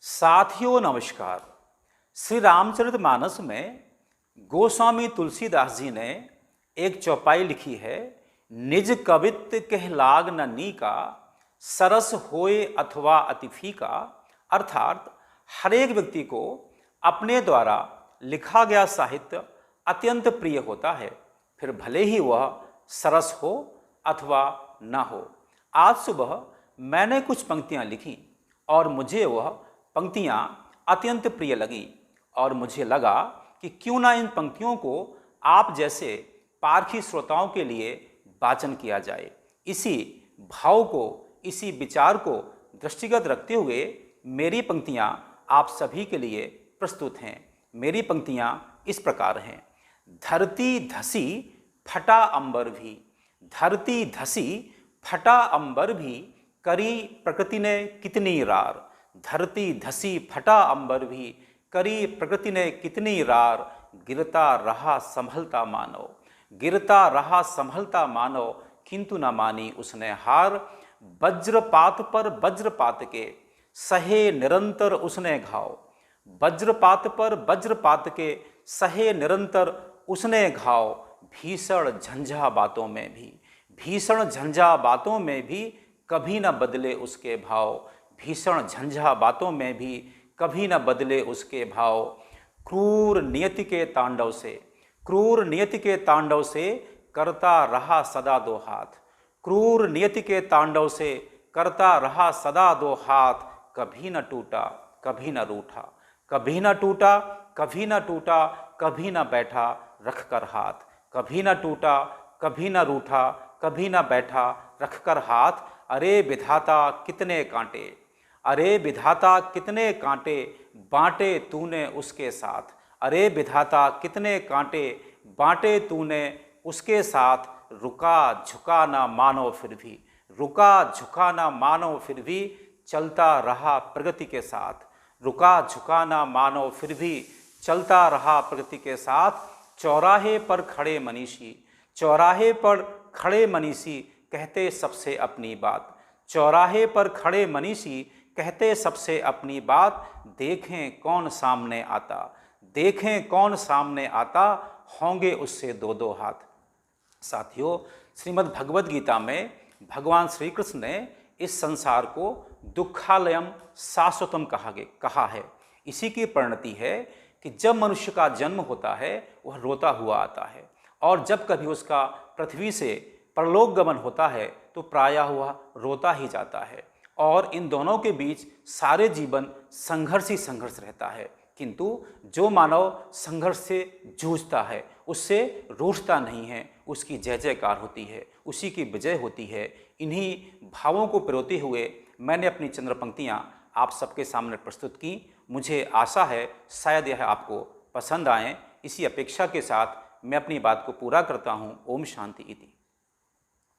साथियों नमस्कार। श्री रामचरितमानस में गोस्वामी तुलसीदास जी ने एक चौपाई लिखी है, निज कवित्त कह लाग न नीका, सरस होए अथवा अति फीका। अर्थात हर एक व्यक्ति को अपने द्वारा लिखा गया साहित्य अत्यंत प्रिय होता है, फिर भले ही वह सरस हो अथवा न हो। आज सुबह मैंने कुछ पंक्तियां लिखी और मुझे वह पंक्तियां अत्यंत प्रिय लगी और मुझे लगा कि क्यों ना इन पंक्तियों को आप जैसे पारखी श्रोताओं के लिए वाचन किया जाए। इसी भाव को, इसी विचार को दृष्टिगत रखते हुए मेरी पंक्तियां आप सभी के लिए प्रस्तुत हैं। मेरी पंक्तियां इस प्रकार हैं। धरती धसी फटा अंबर भी, धरती धसी फटा अंबर भी, करी प्रकृति ने कितनी रार। धरती धसी फटा अंबर भी, करी प्रकृति ने कितनी रार। गिरता रहा संभलता मानव, गिरता रहा संभलता मानव, किंतु न मानी उसने हार। वज्रपात पर वज्रपात के सहे निरंतर उसने घाव, वज्रपात पर वज्रपात के सहे निरंतर उसने घाव। भीषण झंझा बातों में भी, भीषण झंझा बातों में भी, कभी न बदले उसके भाव। भीषण झंझा बातों में भी कभी न बदले उसके भाव। क्रूर नियति के तांडव से, क्रूर नियति के तांडव से, करता रहा सदा दो हाथ। क्रूर नियति के तांडव से करता रहा सदा दो हाथ। कभी न टूटा कभी न रूठा, कभी न टूटा कभी न टूटा, कभी न बैठा रख कर हाथ। कभी न टूटा कभी न रूठा, कभी न बैठा रख कर हाथ। अरे विधाता कितने कांटे, अरे विधाता कितने कांटे, बांटे तूने उसके साथ। अरे विधाता कितने कांटे, बांटे तूने उसके साथ। रुका झुका ना मानो फिर भी, रुका झुका ना मानो फिर भी, चलता रहा प्रगति के साथ। रुका झुका ना मानो फिर भी, चलता रहा प्रगति के साथ। चौराहे पर खड़े मनीषी, चौराहे पर खड़े मनीषी, कहते सबसे अपनी बात। चौराहे पर खड़े मनीषी कहते सबसे अपनी बात। देखें कौन सामने आता, देखें कौन सामने आता, होंगे उससे दो दो हाथ। साथियों, श्रीमद् भगवद गीता में भगवान श्री कृष्ण ने इस संसार को दुखालयम शाश्वतम कहा है। इसी की परिणति है कि जब मनुष्य का जन्म होता है वह रोता हुआ आता है, और जब कभी उसका पृथ्वी से परलोक गमन होता है तो प्रायः वह रोता ही जाता है। और इन दोनों के बीच सारे जीवन संघर्ष ही संघर्ष रहता है। किंतु जो मानव संघर्ष से जूझता है, उससे रूठता नहीं है, उसकी जय जयकार होती है, उसी की विजय होती है। इन्हीं भावों को पिरोते हुए मैंने अपनी चंद्र पंक्तियाँ आप सबके सामने प्रस्तुत की। मुझे आशा है शायद यह आपको पसंद आए। इसी अपेक्षा के साथ मैं अपनी बात को पूरा करता हूँ। ओम शांति इति।